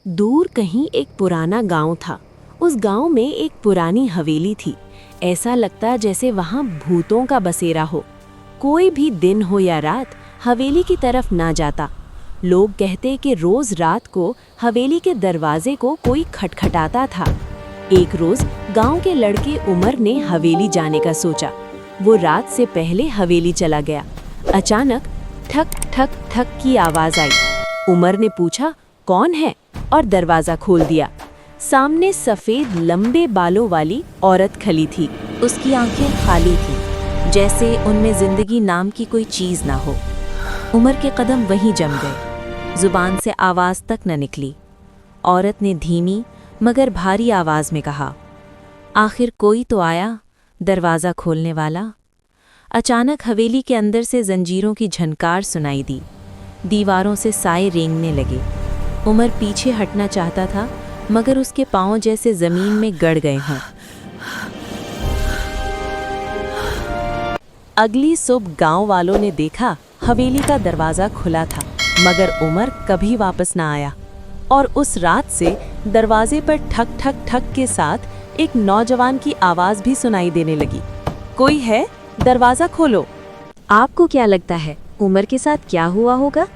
दूर कहीं एक पुराना गांव था। उस गांव में एक पुरानी हवेली थी। ऐसा लगता जैसे वहां भूतों का बसेरा हो। कोई भी दिन हो या रात हवेली की तरफ ना जाता। लोग कहते कि रोज रात को हवेली के दरवाजे को कोई खटखटाता था। एक रोज गांव के लड़के उमर ने हवेली जाने का सोचा। वो रात से पहले हवेली चला गया। अचानक ठक ठक ठक की आवाज आई। उमर ने पूछा, कौन है? और दरवाजा खोल दिया। सामने सफेद लंबे बालों वाली औरत खड़ी थी। उसकी आंखें खाली थी, जैसे उनमें जिंदगी नाम की कोई चीज ना हो। उमर के कदम वहीं जम गए। जुबान से आवाज तक न निकली। औरत ने धीमी मगर भारी आवाज में कहा, आखिर कोई तो आया, दरवाजा खोलने वाला। अचानक हवेली के अंदर से जंजीरों की झनकार सुनाई दी। दीवारों से साए रेंगने लगे। उमर पीछे हटना चाहता था, मगर उसके पांव जैसे जमीन में गड़ गए हों। अगली सुबह गांव वालों ने देखा हवेली का दरवाजा खुला था, मगर उमर कभी वापस ना आया। और उस रात से दरवाजे पर ठक ठक ठक के साथ एक नौजवान की आवाज भी सुनाई देने लगी, कोई है, दरवाजा खोलो। आपको क्या लगता है उमर के साथ क्या हुआ होगा?